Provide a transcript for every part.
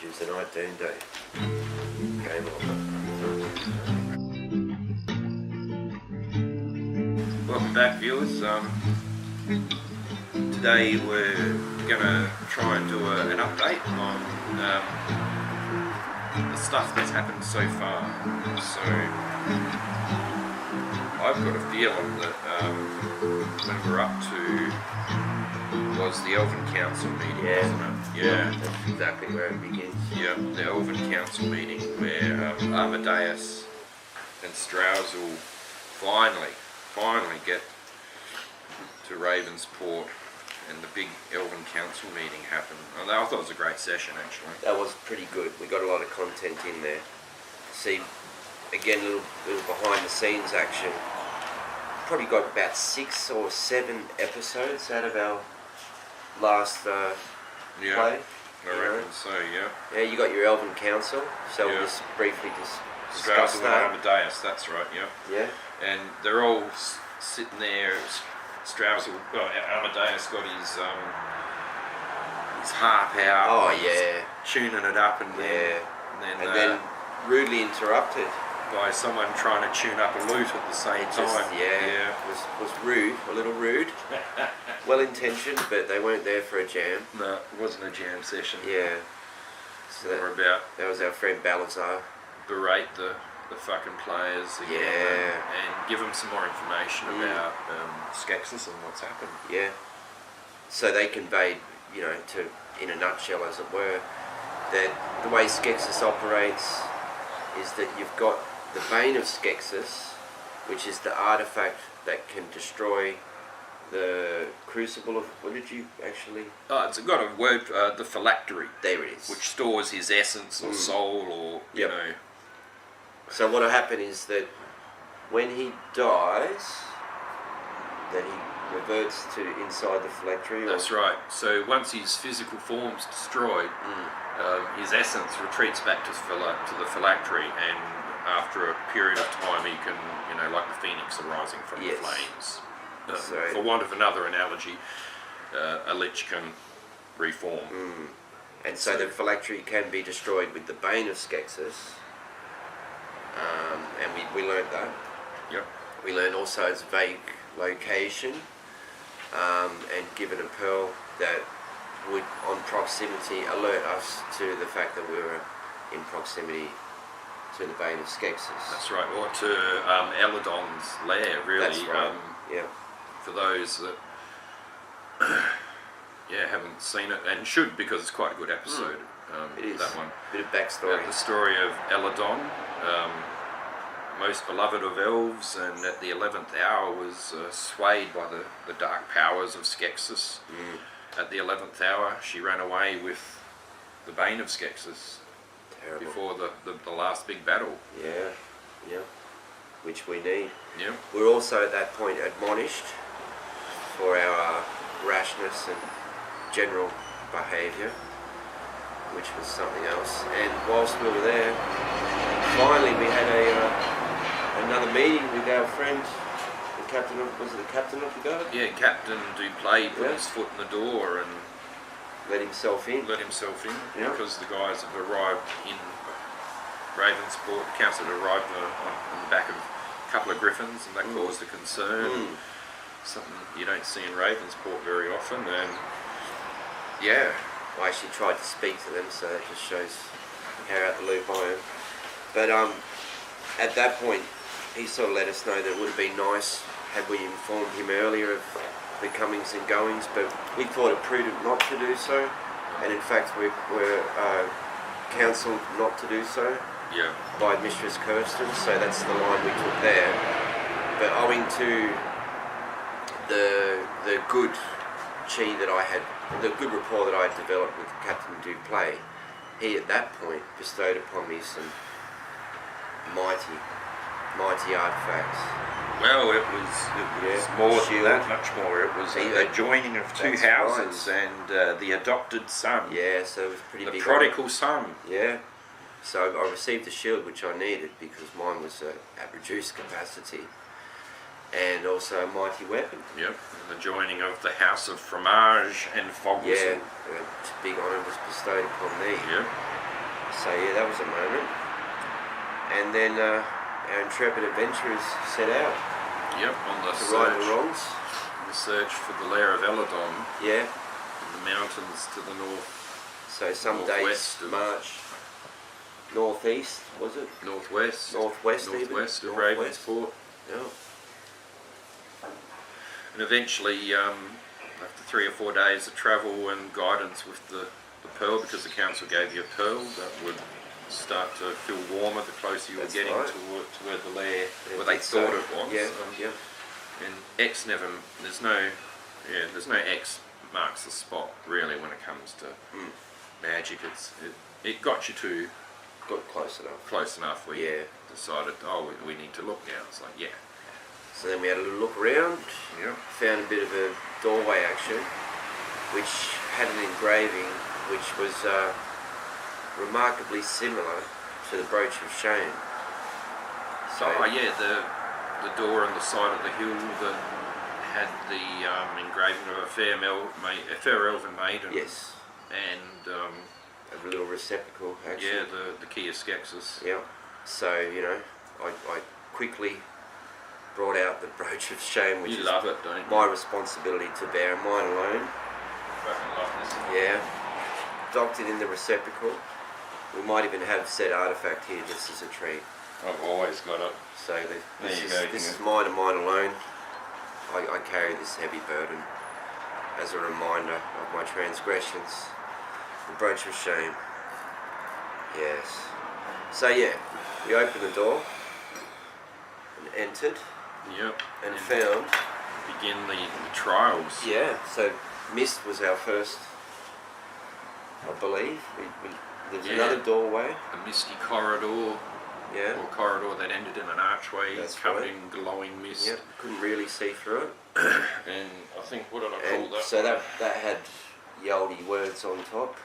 Tuesday night, Doom Day. Game on. Welcome back, viewers. Today we're going to try and do an update on the stuff that's happened so far. So I've got a feeling that when we're up to was the Elven Council meeting, wasn't it? Yeah, that's exactly where it begins. Yeah, the Elven Council meeting where Amadeus and Strauss will finally get to Ravensport and the big Elven Council meeting happened. I thought it was a great session, actually. That was pretty good. We got a lot of content in there. See, again, little behind the scenes action. Probably got about 6 or 7 episodes out of our last play. I reckon so, yeah. Yeah, you got your Elven Council, so we'll just briefly discuss Strauss that. and Amadeus, that's right, yeah. Yeah. And they're all sitting there. Amadeus got his harp out. Oh yeah. Tuning it up and then rudely interrupted by someone trying to tune up a lute at the same time. Yeah. Was rude, a little rude. Well intentioned, but they weren't there for a jam. No, it wasn't a jam session. Yeah. So that was our friend Balazar. Berate the fucking players again and give them some more information about Skeksis and what's happened. Yeah. So they conveyed, in a nutshell as it were, that the way Skeksis operates is that you've got the Bane of Skeksis, which is the artifact that can destroy the Crucible of... What did you actually... Oh, it's got a word, the phylactery. There it is. Which stores his essence or soul or, you know... So what will happen is that when he dies, that he reverts to inside the phylactery. That's right. So once his physical form's destroyed, his essence retreats back to the phylactery, and after a period of time, he can, like the phoenix arising from the flames. For want of another analogy, a lich can reform. And so the phylactery can be destroyed with the Bane of Skeksis. And we learned that. Yep. We learned also its vague location, and given a pearl that would, on proximity, alert us to the fact that we were in proximity to the Bane of Skeksis. That's right, or to Eladon's lair, really. That's right, For those that haven't seen it, and should, because it's quite a good episode. It is. That one. Bit of backstory. The story of Eladon, most beloved of elves, and at the 11th hour was swayed by the dark powers of Skeksis. At the 11th hour, she ran away with the Bane of Skeksis. Terrible. Before the last big battle. Yeah. Which we need. Yeah. We're also at that point admonished for our rashness and general behaviour, which was something else. And whilst we were there, finally we had another meeting with our friend, the captain of, was it the captain of the guard? Yeah, Captain Duplay put his foot in the door and let himself in. Because the guys have arrived in Ravensport. The council had arrived on the back of a couple of griffins, and that caused a concern. Something you don't see in Ravensport very often. And I actually tried to speak to them, so that just shows how out the loop I am. But at that point, he sort of let us know that it would have been nice had we informed him earlier of the comings and goings, but we thought it prudent not to do so, and in fact we were counselled not to do so by Mistress Kirsten, so that's the line we took there. But owing to the good chi that I had, the good rapport that I had developed with Captain Duplay, he at that point bestowed upon me some mighty artifacts. Well, it was more than that, much more. It was a joining of two houses and the adopted son. Yeah, so it was pretty the big. The prodigal son. Yeah. So I received the shield, which I needed because mine was at reduced capacity, and also a mighty weapon. Yep. And the joining of the house of Fromage and Fog Whistle. Yeah, a big honour was bestowed upon me. Yep. So yeah, that was a moment. And then our intrepid adventurers set out Yep, on the to right the search, wrongs. the search for the lair of Eladon, Yeah. in the mountains to the north, So some days Northwest of- march northeast, was it? northwest, Northwest even? northwest of Northwest. Ravensport, Yeah. and eventually, after 3 or 4 days of travel and guidance with the pearl, because the council gave you a pearl that would start to feel warmer the closer you were That's getting right. to where the lair, Yeah, where they so, thought it was. Yeah, yeah. And X never, there's no X marks the spot really when it comes to magic. It got you to Got close enough. close enough where Yeah. you decided, oh, we need to look now. It's like, yeah, So then we had a little look around, yeah, found a bit of a doorway action, which had an engraving which was remarkably similar to the brooch of shame. So oh yeah, the door on the side of the hill that had the engraving of a fair elven maiden. yes, And a little receptacle action. yeah, the key of Skexis. Yeah. So, you know, I quickly brought out the brooch of shame, which You is love it, don't you? my responsibility to bear, mine alone. Fucking love this. Yeah. Docked it in the receptacle. We might even have said artifact here just as a treat. I've always got it. So There this you is, go, this King. is mine and mine alone. I carry this heavy burden as a reminder of my transgressions. The brooch of shame. Yes. So yeah, we opened the door and entered Yep. and found. Begin the trials. Yeah. So mist was our first, I believe. There's Yeah. another doorway. A misty corridor, Yeah. or corridor that ended in an archway That's covered right. in glowing mist. Yeah. Couldn't really see through it. And I think, what did I call And that? so that had Yaldi words on top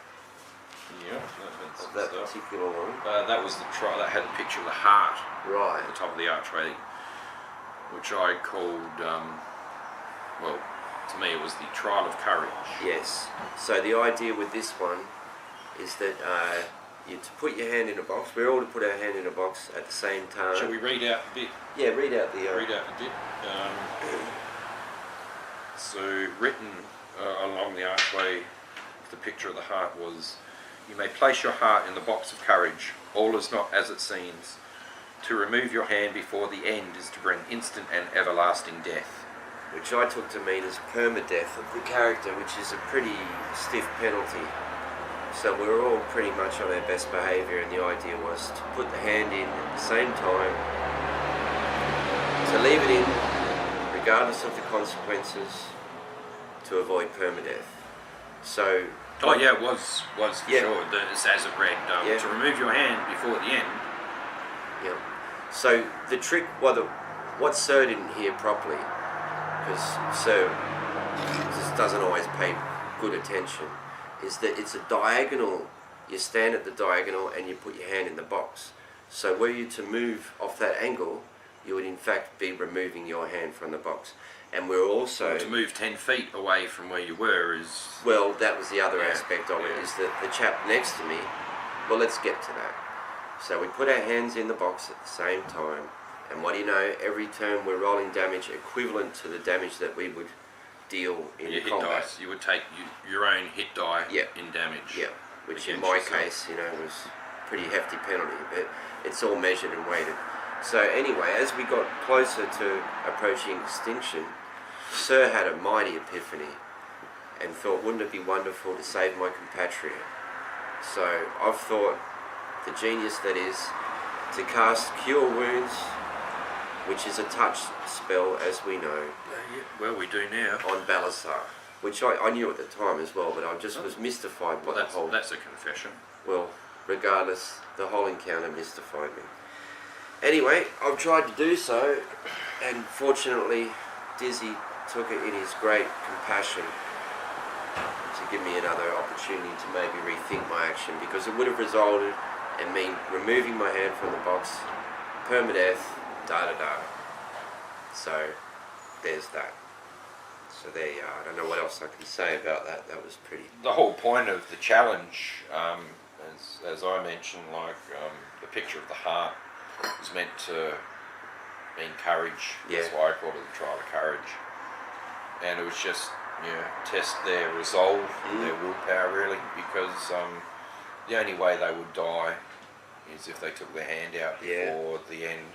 Yeah, that had of some that stuff. particular one. That was the trial that had a picture of the heart Right. at the top of the archway, which I called, well, to me it was the trial of courage. Yes. So the idea with this one is that you to put your hand in a box. We're all to put our hand in a box at the same time. Shall we read out a bit? Yeah, read out the. Read out the bit. So written along the archway, the picture of the heart was, "You may place your heart in the box of courage. All is not as it seems. To remove your hand before the end is to bring instant and everlasting death." Which I took to mean as permadeath of the character, which is a pretty stiff penalty. So we were all pretty much on our best behaviour, and the idea was to put the hand in at the same time, to leave it in regardless of the consequences, to avoid permadeath. So Oh yeah, it was for Yeah. sure. It's as it read, Yeah. to remove your hand before the end. yeah. So the trick, what Sir didn't hear properly, because Sir just doesn't always pay good attention, is that it's a diagonal. You stand at the diagonal and you put your hand in the box. So were you to move off that angle, you would in fact be removing your hand from the box. And we're also, To move 10 feet away from where you were is... well, that was the other Yeah, aspect of it, yeah. is that the chap next to me, well, let's get to that. So we put our hands in the box at the same time, and what do you know, every turn we're rolling damage equivalent to the damage that we would deal in Your hit combat. dice, you would take your own hit die Yeah. in damage. Yeah, which in against my yourself. case, you know, was pretty hefty penalty, but it's all measured and weighted. So anyway, as we got closer to approaching extinction, Sir had a mighty epiphany and thought, wouldn't it be wonderful to save my compatriot? So I've thought, the genius that is, to cast Cure Wounds, which is a touch spell, as we know, Well, we do now. on Balasar, which I knew at the time as well, but I just was mystified by Well, the whole... that's a confession. Well, regardless, the whole encounter mystified me. Anyway, I've tried to do so, and fortunately, Dizzy took it in his great compassion to give me another opportunity to maybe rethink my action, because it would have resulted in me removing my hand from the box, permadeath, da-da-da. So, there's that. So there you are. I don't know what else I can say about that. That was pretty... The whole point of the challenge, as as I mentioned, like the picture of the heart was meant to mean courage. That's why I called it the trial of courage. And it was just, test their resolve and their willpower, really, because the only way they would die is if they took their hand out before the end,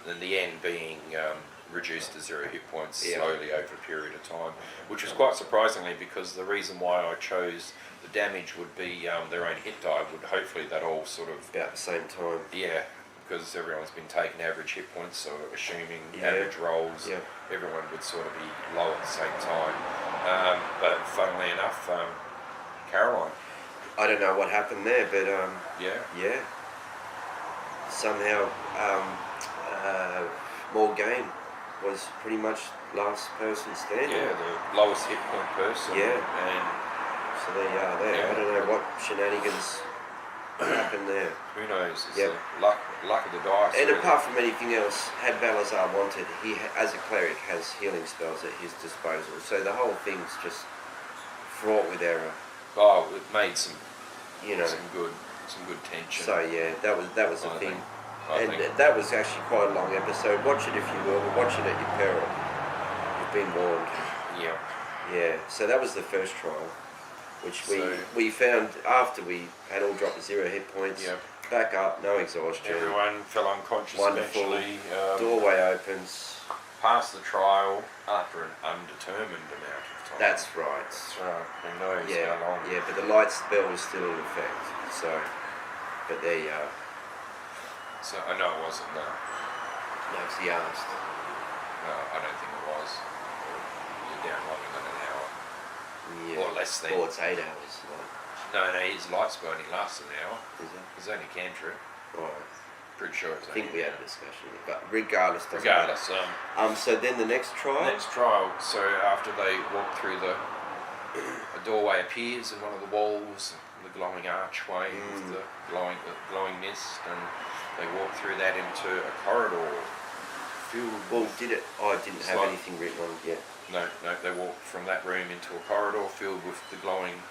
and the end being reduced to 0 hit points slowly over a period of time, which was quite surprisingly, because the reason why I chose the damage would be their own hit die, would hopefully that all sort of... About the same time. Yeah, because everyone's been taking average hit points, so assuming average rolls, everyone would sort of be low at the same time. But funnily enough, Caroline. I don't know what happened there, but somehow Morgaine was pretty much last person standing. Yeah, the lowest hit point person. Yeah. And so there you are there. Yeah. I don't know what shenanigans happened there. who knows? It's the luck of the dice. And really. apart from anything else, had Balazar wanted, he, as a cleric, has healing spells at his disposal. So the whole thing's just fraught with error. Oh, it made some good tension. So yeah, that was the thing. I think. That was actually quite a long episode. Watch it if you will, but watch it at your peril. You've been warned. Yeah. Yeah. So that was the first trial, which we found after we had all dropped to 0 hit points. Yeah. Back up, no exhaustion. Everyone fell unconscious Wonderful. eventually. Doorway opens. Passed the trial after an undetermined amount of time. That's right. Who knows how long. Yeah, but the light spell was still in effect. So, but there you are. So I know it wasn't. No, No, it's the asked. I don't think it was. You're down longer than an hour. Yeah. Or less than. Or it's 8 hours. No, his light spell only lasts an hour. Is it? It's only cantrip. Right. Pretty sure it's I think only we had a discussion, but regardless. doesn't Regardless, matter. So then the next trial. next trial. So after they walk through a doorway appears in one of the walls, the glowing archway with the glowing mist, and they walk through that into a corridor filled. Well, did it? Oh, I didn't It's have like- anything written on it yet. No, they walk from that room into a corridor filled with the glowing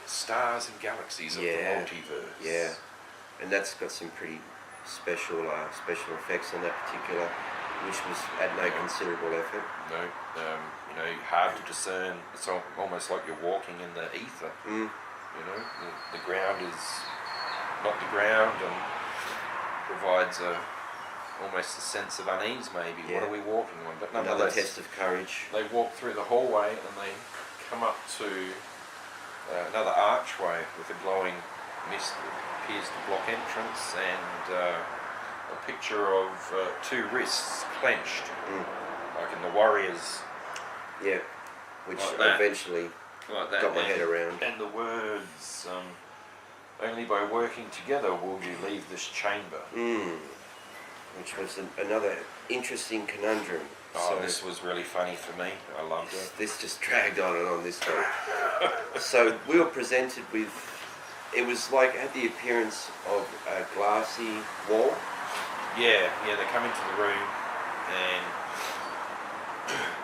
stars and galaxies of the multiverse. Yeah, and that's got some pretty special effects on that particular, which was at no considerable effort. No, hard to discern. It's almost like you're walking in the ether. The ground is not the ground, and provides almost a sense of unease. Maybe what are we walking on? But Another nonetheless, test of courage. they walk through the hallway and they come up to another archway with a glowing mist that appears to block entrance, and a picture of 2 wrists clenched, like in the Warriors. Yeah, which Like that. eventually Like that. got my head around. And the words, only by working together will you leave this chamber. Which was another interesting conundrum. Oh, this was really funny for me. I loved it. This just dragged on and on this one. So we were presented with, it was like, had the appearance of a glassy wall. Yeah, they come into the room and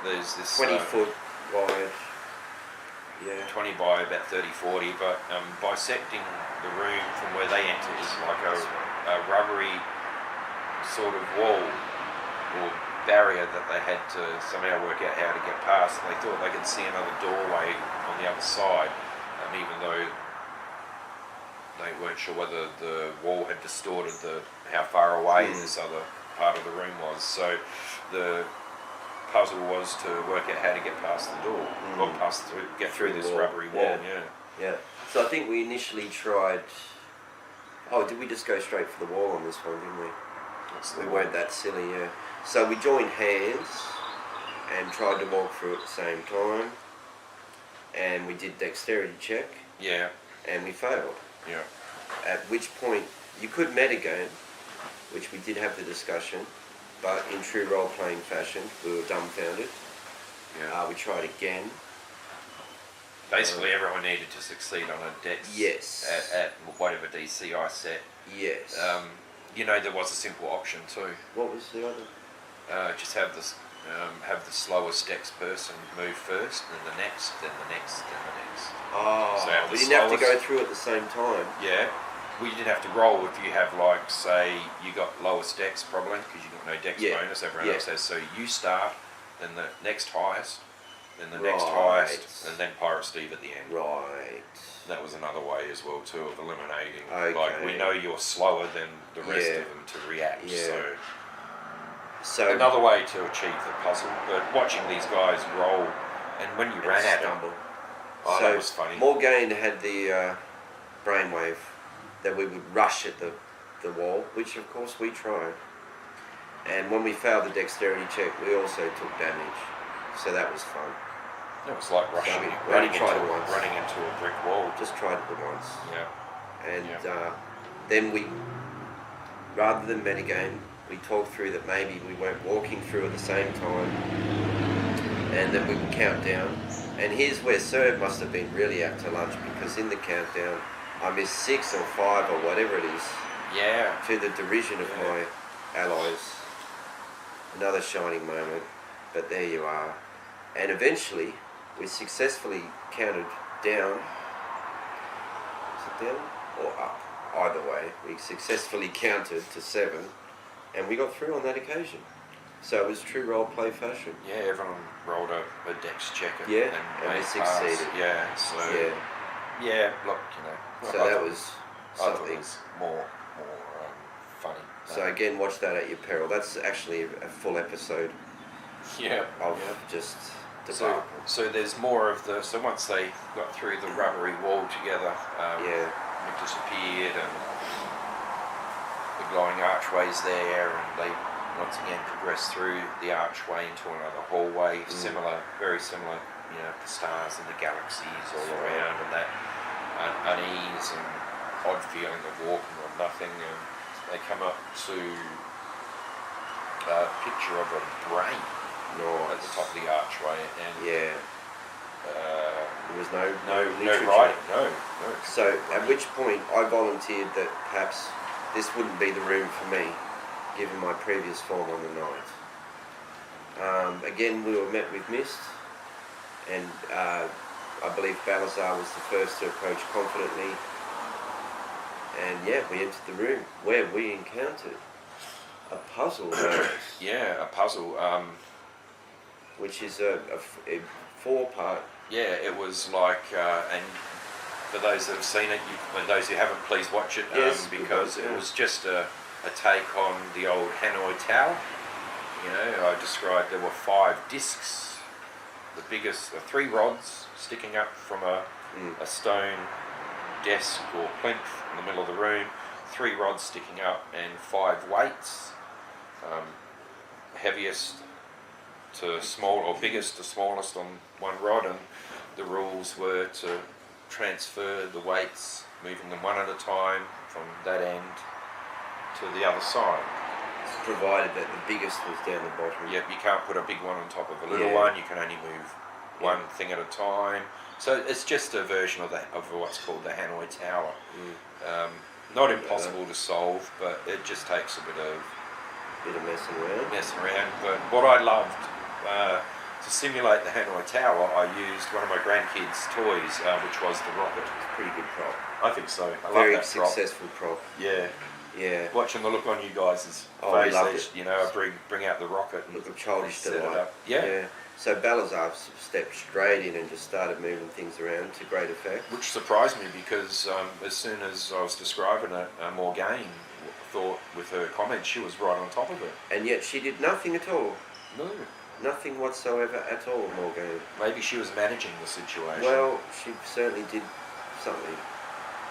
there's this 20 foot wide. Yeah. 20 by about 30, 40, but bisecting the room from where they enter is like a rubbery sort of wall or barrier that they had to somehow work out how to get past, and they thought they could see another doorway on the other side, even though they weren't sure whether the wall had distorted how far away this other part of the room was. So the puzzle was to work out how to get past the door, or get through this wall. rubbery wall. Yeah. So I think we initially tried. Oh, did we just go straight for the wall on this one, didn't we? We weren't that silly, yeah. So we joined hands and tried to walk through at the same time, and we did dexterity check. Yeah. And we failed. Yeah. At which point you could metagame, which we did have the discussion, but in true role-playing fashion, we were dumbfounded. Yeah. We tried again. Basically, everyone needed to succeed on a dex. Yes. At whatever DC I set. Yes. There was a simple option too. What was the other? Just have this have the slowest dex person move first, then the next, then the next, then the next. Oh, So have we the didn't have to go slowest- through at the same time. Yeah, we didn't have to roll if you have, like, say, you got lowest dex probably because you got no dex Yeah. bonus. Everyone Yeah. else has. So you start, then the next highest, then the next Right. highest, and then Pirate Steve at the end. Right. That was another way as well too of eliminating. Okay. Like, we know you're slower than the rest Yeah. of them to react. Yeah. So So another way to achieve the puzzle. But watching these guys roll, and when you ran at them, stumble. oh, So that was funny. Morgaine had the brainwave that we would rush at the wall, which of course we tried. And when we failed the dexterity check, we also took damage. So that was fun. It was like rushing, we running, only into, tried it once. running into a brick wall. Just tried it once. Yeah. And Yeah. then we, rather than metagame, we talked through that maybe we weren't walking through at the same time, and that we would count down. And here's where Serb must have been really out to lunch, because in the countdown I missed 6 or 5 or whatever it is, Yeah. to the derision of Yeah. my allies. Another shining moment, but there you are. And eventually we successfully counted down. Is it down or up? Either way, we successfully counted to 7, and we got through on that occasion. So it was true role play fashion. Yeah, everyone rolled a dex check and, Yeah, and and we made succeeded. pass. Yeah, so Yeah. yeah, look, you know. So I that thought- was I thought it something. was more funny. So again, watch that at your peril. That's actually a full episode Yeah. of yeah. just So, debacle. so there's more of the. So once they got through the rubbery wall together, Yeah. it disappeared, and the glowing archways there, and they once again progressed through the archway into another hallway, similar, very similar, you know, the stars and the galaxies all around, and that unease and odd feeling of walking on nothing, and they come up to a picture of a brain at the top of the archway, and Yeah. There was no literature. writing, no. So at which point I volunteered that perhaps this wouldn't be the room for me, given my previous form on the night. Again, we were met with mist, and I believe Balazar was the first to approach confidently. And yeah, we entered the room where we encountered a puzzle, Yeah, a puzzle. which is a 4-part. Yeah, it was like, and for those that have seen it, and those who haven't, please watch it, Yes, because yeah. it was just a take on the old Hanoi Tower. You know, I described there were 5 discs, the biggest, 3 rods sticking up from a stone desk or plinth in the middle of the room, 3 rods sticking up, and 5 weights, heaviest to small, or biggest to smallest on one rod, and the rules were to transfer the weights, moving them one at a time from that end to the other side. Provided that the biggest was down the bottom. Yep, you can't put a big one on top of a little Yeah. one, you can only move one thing at a time. So it's just a version of what's called the Hanoi Tower. Not impossible to solve, but it just takes a bit of messing around. But what I loved, to simulate the Hanoi Tower, I used one of my grandkids' toys, which was the rocket. It's a pretty good prop. I think so. I Very love that prop. successful prop. Yeah. Yeah. Watching the look on you guys' Oh, we face, loved as, it. you know, I bring out the rocket and Look of childish set it delight. up. Yeah. So Balazar stepped straight in and just started moving things around to great effect. Which surprised me because as soon as I was describing it, Morgaine thought with her comments she was right on top of it. And yet she did nothing at all. No. Nothing whatsoever at all, Morgan. Maybe she was managing the situation. Well, she certainly did something.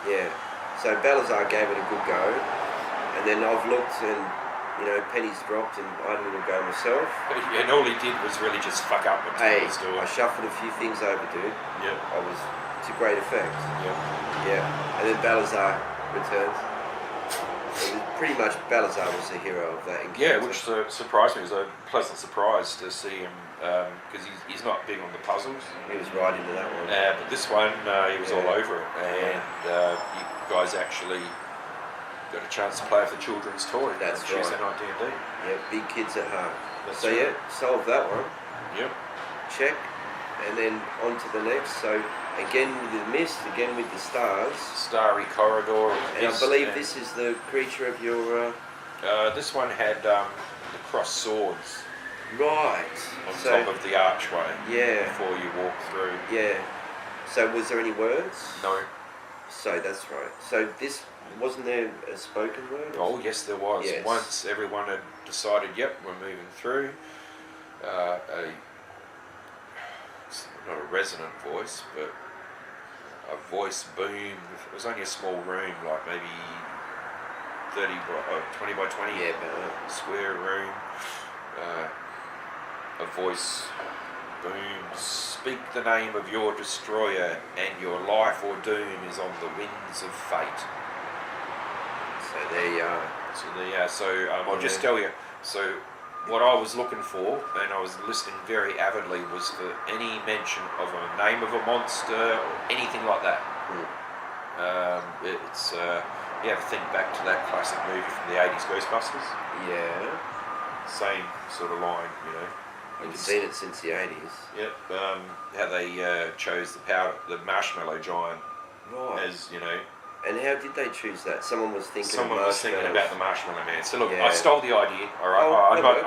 Yeah. So Balazar gave it a good go. And then I've looked and, you know, pennies dropped and I had a little go myself. And all he did was really just fuck up what Hey, he was doing. I shuffled a few things over, dude. Yeah. I was to great effect. Yeah. Yeah. And then Balazar returned. It was pretty much Balazar was the hero of that encounter. Yeah, which surprised me. It was a pleasant surprise to see him because he's not big on the puzzles. He was right into that one. But this one, he was all over it. And you guys actually got a chance to play with the children's toy. That's Tuesday right. night D&D. Yeah, big kids at heart. That's So right. yeah, solve that one. Yep. Check, and then on to the next. So again with the mist, again with the stars. Starry corridor. Of And I mist believe and, this is the creature of your. This one had the crossed swords Right. on So top of the archway. yeah, Before you walk through. yeah. So was there any words? No. So that's right. So this wasn't there a spoken word? Oh yes, there was. Yes. Once everyone had decided, yep, we're moving through. It's not a resonant voice, but a voice boomed. It was only a small room, like maybe 20 by 20 Yeah, but square room. A voice boomed, speak the name of your destroyer, and your life or doom is on the winds of fate. so there you are. So I'll just tell you, so what I was looking for, and I was listening very avidly, was for any mention of a name of a monster or anything like that. It's you have to think back to that classic movie from the 80s, Ghostbusters. Yeah. Same sort of line, you know. I've seen it since the 80s. Yep. How they chose the marshmallow giant Right. as, you know. And how did they choose that? Someone was thinking about the marshmallow man. So look, Yeah. I stole the idea. All right, Oh,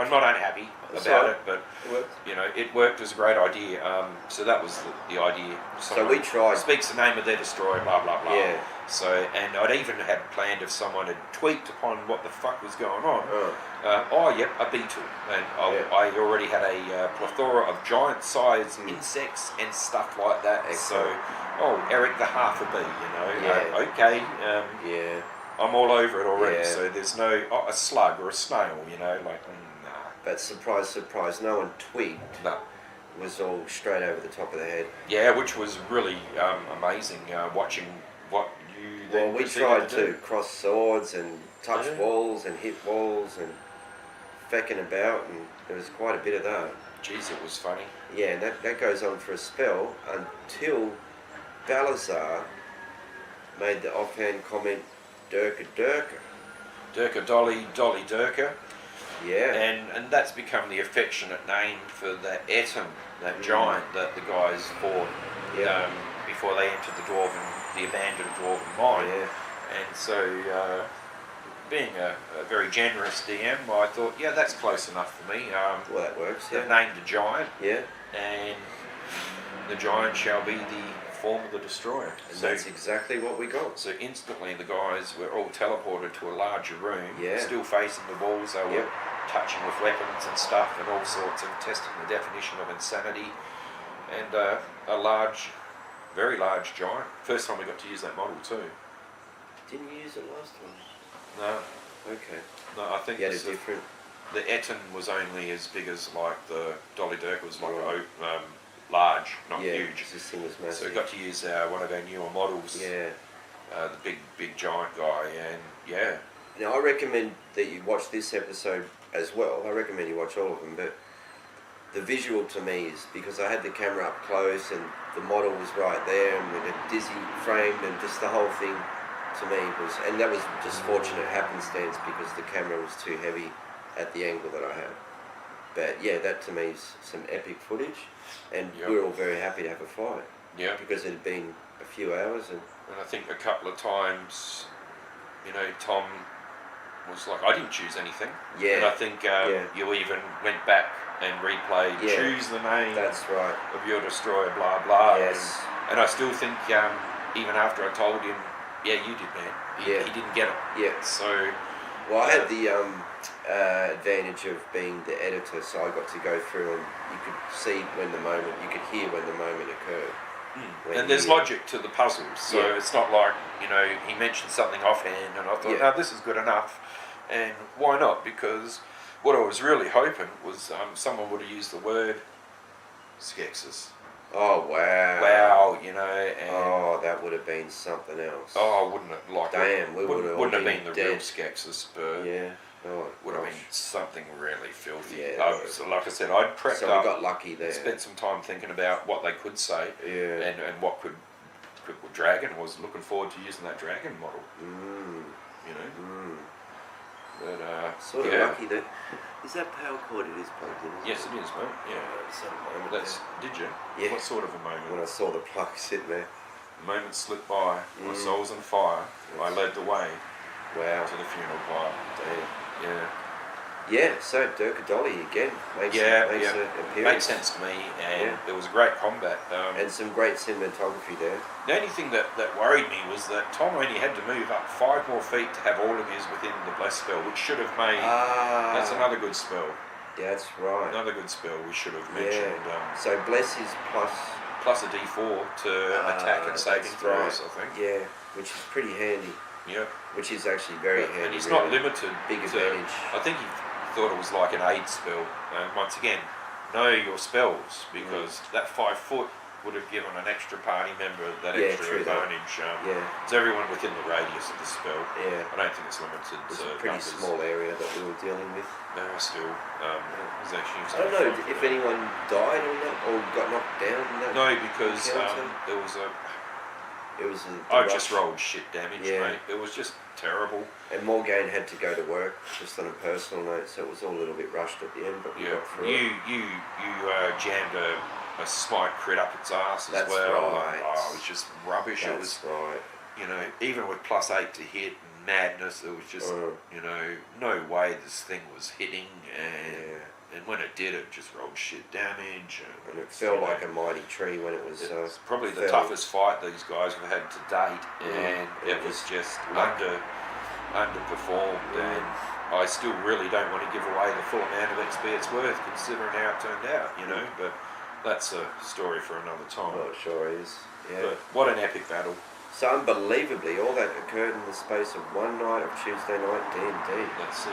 I'm not unhappy That's about right. it, but It worked. you know, it worked as a great idea. So that was the idea. So we tried. Speaks the name of their destroyer, blah blah blah. Yeah. So, and I'd even had planned if someone had tweaked upon what the fuck was going on. Yep, a beetle, and I already had a plethora of giant-sized insects and stuff like that. Excellent. So, Eric the half a bee, you know. Yeah. Okay. Yeah. I'm all over it already. Yeah. So there's no a slug or a snail, you know, like nah. But surprise, surprise, no one tweaked. No. It was all straight over the top of the head. Yeah, which was really amazing watching what you. Well, then we proceeded tried do. to cross swords and touch Yeah. walls and hit walls and fecking about, and there was quite a bit of that. Jeez, it was funny. Yeah, and that goes on for a spell until Balazar made the offhand comment, Durka Durka. Durka Dolly, Dolly Durka. Yeah. And that's become the affectionate name for the Eton, that giant that the guys fought before they entered the abandoned dwarven mine. Yeah. And so, being a very generous DM, I thought, yeah, that's close enough for me. Well, that works, They've yeah. named a giant, Yeah. and the giant shall be the form of the destroyer. And that's exactly what we got. So instantly the guys were all teleported to a larger room, Yeah. still facing the walls. They were touching with weapons and stuff and all sorts of testing the definition of insanity. And a large, very large giant. First time we got to use that model too. Didn't you use it last time? No, Okay. no, I think You had a this is- different... the Eton was only as big as like the Dolly Dirk was like large, not huge. 'cause this thing was massive. So we got to use one of our newer models, Yeah. the big giant guy, and yeah. Now, I recommend that you watch this episode as well. I recommend you watch all of them, but the visual to me is, because I had the camera up close and the model was right there and with a dizzy framed, and just the whole thing to me was, and that was just fortunate happenstance because the camera was too heavy at the angle that I had. But yeah, that to me is some epic footage, and we were all very happy to have a fight. Yeah. Because it had been a few hours, and And I think a couple of times, you know, Tom was like, I didn't choose anything. Yeah. And I think you even went back and replayed, choose the name that's right. of your destroyer, blah, blah. Yes. And I still think, even after I told him, yeah, you did, man. He didn't get it. Yeah. So... Well, I had the advantage of being the editor, so I got to go through and you could see when the moment, you could hear when the moment occurred. And there's logic to the puzzles, so it's not like, you know, he mentioned something offhand and I thought, no, this is good enough. And why not? Because what I was really hoping was someone would have used the word Skeksis. Oh, wow. Wow, you know, and... Oh, that would have been something else. Oh, wouldn't it? Like, damn, we would have wouldn't have been the dead. real Skeksis, but yeah. Oh, would have been something really filthy. Yeah, So like I said, I'd prepped so up. we got lucky there. Spent some time thinking about what they could say, Yeah. and what could dragon. Was looking forward to using that dragon model. Mm. You know, Mm. but Sort of lucky that Is that power cord? It is plugged in, isn't Yes, it? it is, mate. Yeah. I noticed that moment That's. Did you? Yeah. What sort of a moment? when I saw the plug sitting there. The moment slipped by. My soul was on fire. I led the way Wow. to the funeral pyre. Damn. Yeah. Yeah, so Dolly again makes Yeah, an Made appearance. sense to me, and Yeah. there was a great combat. And some great cinematography there. The only thing that worried me was that Tom only had to move up 5 more feet to have all of his within the blessed spell, which should have made. That's another good spell. Yeah, that's right. Another good spell we should have mentioned. So bless is plus. Plus a D4 to attack and saving that's throws, right. I think. Yeah, which is pretty handy. Yep. Which is actually very handy. And he's really. not limited. Big to, advantage. I think he thought it was like an aid spell. Once again, know your spells, because that 5 foot would have given an extra party member that extra advantage. So everyone within the radius of the spell. Yeah. I don't think it's limited It's to a pretty numbers. small area that we were dealing with. No, still. It was actually I don't know if anyone died on that or got knocked down on that. No, because encounter. there was a. It was I just rolled shit damage, Yeah. mate. It was just terrible. And Morgane had to go to work, just on a personal note, so it was all a little bit rushed at the end, but we Yeah, got through it. you jammed a smite crit up its ass as That's well. right. Oh, it was just rubbish. It was, That's right. you know, even with +8 to hit and madness, it was just, you know, no way this thing was hitting, and when it did, it just rolled shit damage. And it felt like a mighty tree when it was. It's probably the fell. toughest fight these guys have had to date, and it was just underperformed. And I still really don't want to give away the full amount of XP it's worth, considering how it turned out, you know. But that's a story for another time. Oh, it sure is. Yeah. But what an epic battle! So unbelievably, all that occurred in the space of one night of Tuesday night D&D. That's it.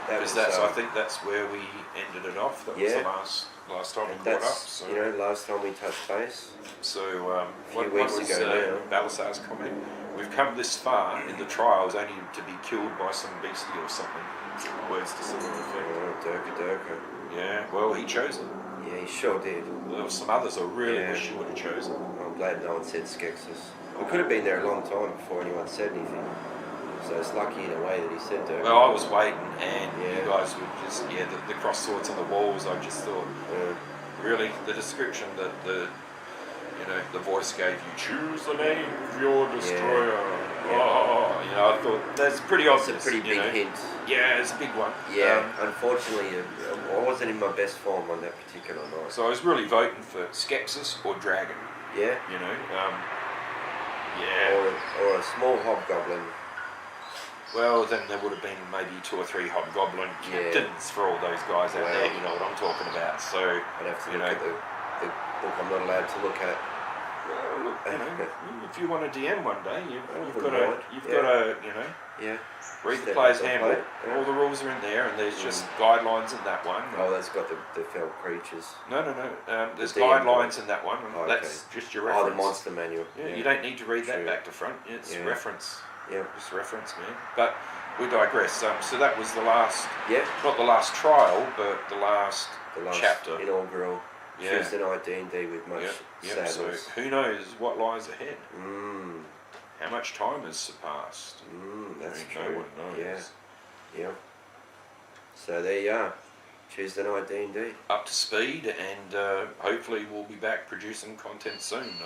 That Because was, I think that's where we ended it off. That was the last time we and caught up. that's, So, you know, last time we touched base. so few weeks was ago now. Balasar's comment? We've come this far in the trials only to be killed by some beastie or something. Words to similar effect. Oh, Durka. Yeah, well, he chose it. Yeah, he sure did. There were some others I really Yeah. wish he would have chosen. I'm glad no one said Skexus. We could have been there a long time before anyone said anything. So it's lucky in a way that he said Durka. Well, I was waiting, and Yeah. you guys would just, the cross swords on the walls, I just thought, really, the description that the voice gave you, choose the name of your destroyer. Oh, you know, I thought that's pretty obvious. It's a pretty big hint. Yeah, it's a big one. Yeah, unfortunately, I wasn't in my best form on that particular night. So I was really voting for Skexus or Dragon, Yeah, you know. Yeah. or a small hobgoblin. Well, then there would have been maybe 2 or 3 hobgoblin captains for all those guys out there. You know what I'm talking about. So I'd have to look at the book I'm not allowed to look at. well, look, you know, if you want to DM one day, you've got wouldn't to, you know, Yeah. read the Step player's up the handbook. plate, All the rules are in there, and there's just guidelines in that one. Oh, that's got the fell creatures. No. There's The DM guidelines in that one, and Oh, that's just your Oh, reference. the monster manual. Yeah, you don't need to read that True. back to front. It's Yeah. reference. Yeah. Just reference, man. But we digress. So that was the last, Yeah. not the last trial, but the last The last chapter. inaugural Yeah. Tuesday night D&D with much Yep. So sadness. who knows what lies ahead? Mm. How much time has surpassed? That's No true. one knows. Yeah. So there you are. Tuesday night D&D. Up to speed, and hopefully we'll be back producing content soon.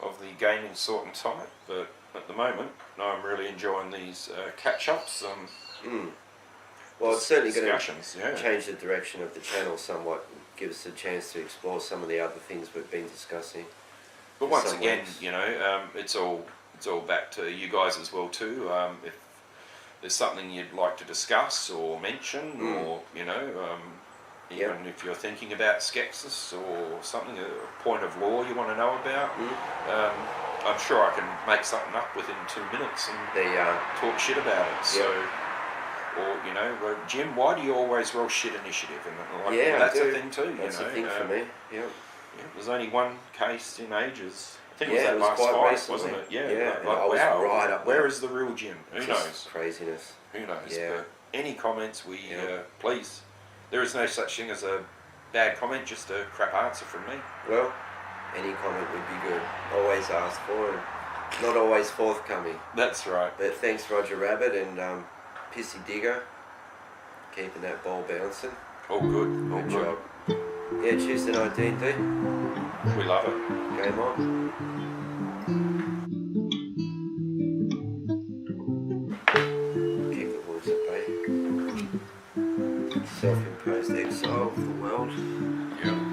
Of the gaming sort and type, but at the moment, no, I'm really enjoying these catch-ups. Well, it's certainly going to discussions. Yeah. change the direction of the channel somewhat and give us a chance to explore some of the other things we've been discussing. But in once some again, ways. you know, it's all back to you guys as well too. If there's something you'd like to discuss or mention, or you know, even if you're thinking about Skexus or something, a point of law you want to know about, I'm sure I can make something up within 2 minutes and There you are. talk shit about it. So, or you know, well, Jim, why do you always roll shit initiative? And like, Yeah, I that's do. a thing too. That's you a know, thing for me. Yeah. yeah, there's only one case in ages. I think Yeah, it it was was that quite last fight, recently. wasn't it? Yeah. Yeah, like, and I was wow, right up where there. is the real Jim? Who Just knows? Craziness. Who knows? Yeah. But any comments, we Yeah. please. There is no such thing as a bad comment, just a crap answer from me. Well, any comment would be good. Always asked for and not always forthcoming. That's right. But thanks, Roger Rabbit and Pissy Digger. keeping that ball bouncing. All good. All Good good. job. Yeah, Tuesday night D&D. We love it. Game on. Keep the wolves at bay. Self-imposed exile of the world. Yeah.